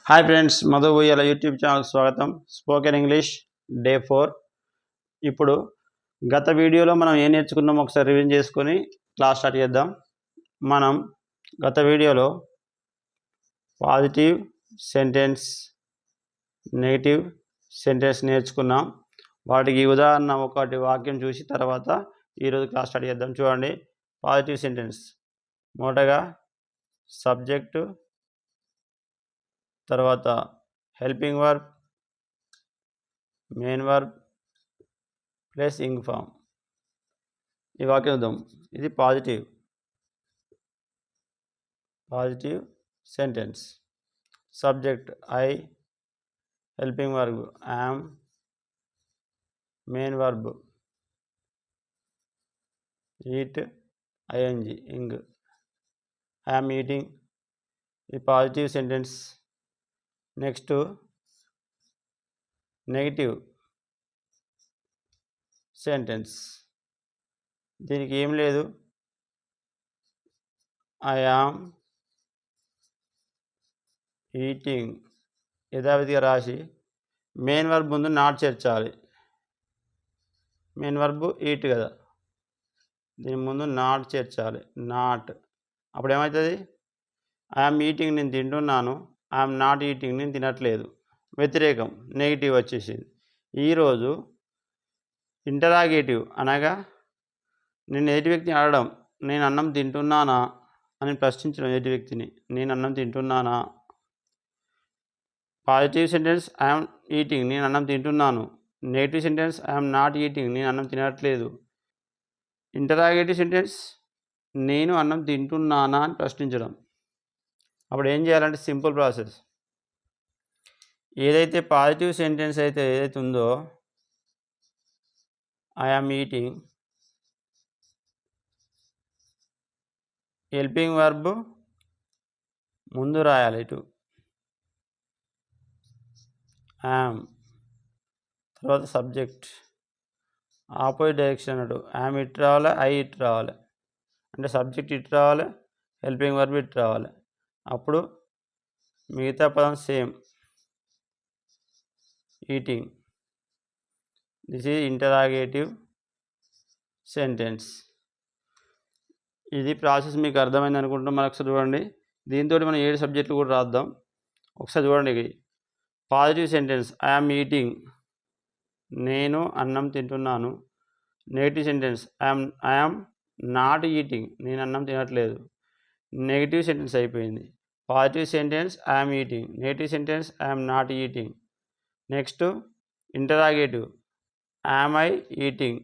Hi friends, Madhu ఉయ్యాల YouTube ఛానల్కి స్వాగతం. Spoken English day 4. ఇప్పుడు గత వీడియోలో మనం ఏం నేర్చుకున్నామో ఒకసారి రివిజన్ చేసుకొని క్లాస్ స్టార్ట్ చేద్దాం. మనం గత వీడియోలో పాజిటివ్ సెంటెన్స్, నెగిటివ్ సెంటెన్స్ నేర్చుకున్నాం. వాటికి ఉదాహరణ ఒకటి వాక్యం చూసి తర్వాత ఈరోజు క్లాస్ స్టార్ట్ చేద్దాం. చూడండి, పాజిటివ్ సెంటెన్స్ మొదటగా సబ్జెక్టు, తర్వాత helping verb, main verb plus ing form. ఈ వాక్యం చూద్దాం. ఇది positive sentence. Subject I, helping verb am, main verb eat I N G ing, I'm eating. ఇది positive sentence. Next negative sentence. దీనికి ఏం లేదు, ఐ యామ్ ఈటింగ్ యథావిధిగా రాసి మెయిన్ వర్బ్ ముందు నాట్ చేర్చాలి. మెయిన్ వర్బ్ ఈట్ కదా, దీని ముందు నాట్ చేర్చాలి. నాట్ అప్పుడు ఏమవుతుంది? ఐఎమ్ ఈటింగ్ నేను తింటున్నాను, ఐఎమ్ నాట్ ఈటింగ్ నేను తినట్లేదు. వ్యతిరేకం నెగిటివ్ వచ్చేసింది. ఈరోజు ఇంటరాగేటివ్ అనగా నేను ఎదుటి వ్యక్తిని అడగడం, నేను అన్నం తింటున్నానా అని ప్రశ్నించడం. ఎదుటి వ్యక్తిని నేను అన్నం తింటున్నానా. పాజిటివ్ సెంటెన్స్ ఐఎమ్ ఈటింగ్ నేను అన్నం తింటున్నాను. Negative sentence I'm not eating నేను అన్నం తినట్లేదు. ఇంటరాగేటివ్ సెంటెన్స్ నేను అన్నం తింటున్నానా అని ప్రశ్నించడం. అప్పుడు ఏం చేయాలంటే సింపుల్ ప్రాసెస్. ఏదైతే పాజిటివ్ సెంటెన్స్ ఏదైతే ఉందో I am eating, helping verb ముందు రాయాలి ఇటు యామ్, తర్వాత సబ్జెక్ట్ ఆపోజిట్ డైరెక్షన్ అన్నట్టు. యామ్ ఇటు రావాలి, ఐ ఇటు రావాలి. అంటే సబ్జెక్ట్ ఇటు రావాలి, హెల్పింగ్ వర్బ్ ఇటు రావాలి. అప్పుడు మిగతా పదం same, eating. This is interrogative sentence. ఇది ప్రాసెస్ మీకు అర్థమైంది అనుకుంటున్నాం. మరొకసారి చూడండి. దీంతో మనం 7 సబ్జెక్టులు కూడా రాద్దాం. ఒకసారి చూడండి. Positive sentence I am eating నేను అన్నం తింటున్నాను. Negative sentence I am not eating నేను అన్నం తినట్లేదు. నెగిటివ్ సెంటెన్స్ అయిపోయింది. Positive sentence I am eating, negative sentence I am not eating. Next interrogative am I eating,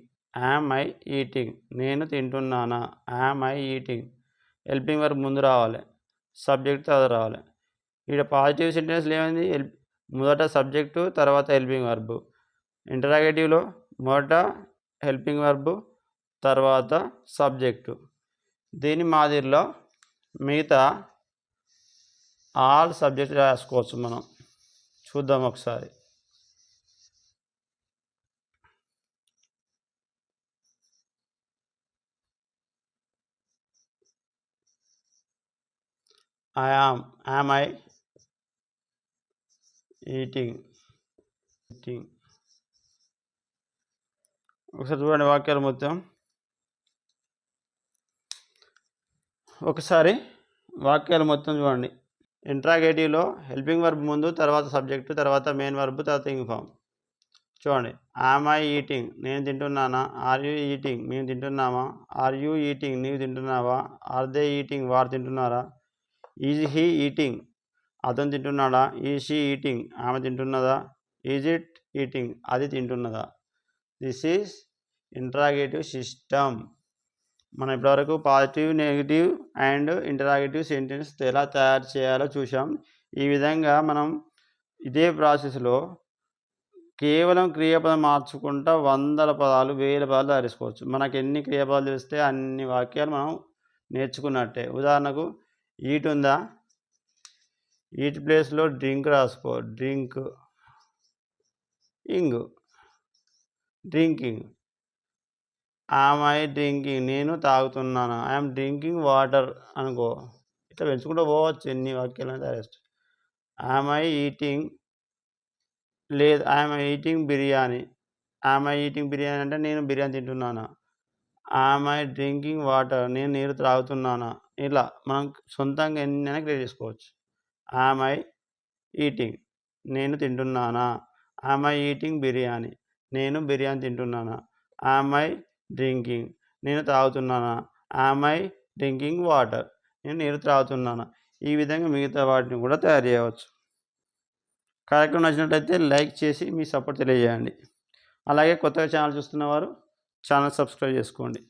am I eating నేను తింటున్నానా, am I eating. Helping verb ముందు రావాలి, subject తర్వాత రావాలి. ఇక్కడ పాజిటివ్ సెంటెన్స్లో ఏమైంది? మొదట సబ్జెక్టు తర్వాత హెల్పింగ్ వర్బ్. ఇంటరాగేటివ్లో మొదట హెల్పింగ్ వర్బ్ తర్వాత సబ్జెక్టు. దీని మాదిరిలో మిగతా ఆల్ సబ్జెక్ట్ రాసుకోవచ్చు మనం. చూద్దాం ఒకసారి. am I eating. ఒకసారి చూడండి వాక్యాలు మొత్తం. చూడండి. ఇంటరాగేటివ్లో హెల్పింగ్ వర్బ్ ముందు, తర్వాత సబ్జెక్టు, తర్వాత మెయిన్ వర్బ్, తర్వాత ఇంగ్ ఫామ్. చూడండి. యామ్ ఐ ఈటింగ్ నేను తింటున్నానా, ఆర్ యూ ఈటింగ్ మేము తింటున్నామా, ఆర్ యూ ఈటింగ్ నీవు తింటున్నావా, ఆర్ దే ఈటింగ్ వారు తింటున్నారా, ఈజ్ హీ ఈటింగ్ అతను తింటున్నాడా, ఈజ్ షీ ఈటింగ్ ఆమె తింటున్నదా, ఈజ్ ఇట్ ఈటింగ్ అది తింటున్నదా. This is interrogative system. మనం ఇప్పటివరకు positive, negative and interrogative sentence ఎలా తయారు చేయాలో చూసాం. ఈ విధంగా మనం ఇదే ప్రాసెస్లో కేవలం క్రియాపదం మార్చుకుంటా వందల పదాలు, వేల పదాలు తయారేసుకోవచ్చు. మనకు ఎన్ని క్రియాపదాలు తెలిస్తే అన్ని వాక్యాలు మనం నేర్చుకున్నట్టే. ఉదాహరణకు ఈట్ ఉందా, ఈట్ ప్లేస్లో డ్రింక్ రాసుకో, drink. Ing drinking, yam I drinking నేను తాగుతున్నాను, ఐఎమ్ డ్రింకింగ్ వాటర్ అనుకో. ఇట్లా పెంచుకుంటూ పోవచ్చు, ఎన్ని వాక్యాలను తయారు. యామ్ ఐ ఈటింగ్ లేదు I am eating biryani. Am I eating biryani అంటే నేను బిర్యానీ తింటున్నానా? యామ్ ఐ డ్రింకింగ్ వాటర్ నేను నీరు త్రాగుతున్నానా? ఇలా మనం సొంతంగా ఎన్నైనా క్రియేట్ చేసుకోవచ్చు. యామ్ ఐ ఈటింగ్ నేను తింటున్నానా? యామ్ ఐ ఈటింగ్ బిర్యానీ నేను బిర్యానీ తింటున్నానా? యామ్ ఐ డ్రింకింగ్ నేను తాగుతున్నానా? యామ్ ఐ డ్రింకింగ్ వాటర్ నేను నీరు త్రాగుతున్నానా? ఈ విధంగా మిగతా వాటిని కూడా తయారు చేయవచ్చు. కార్యక్రమం నచ్చినట్లయితే లైక్ చేసి మీ సపోర్ట్ తెలియజేయండి. అలాగే కొత్తగా ఛానల్ చూస్తున్నవారు ఛానల్ సబ్స్క్రైబ్ చేసుకోండి.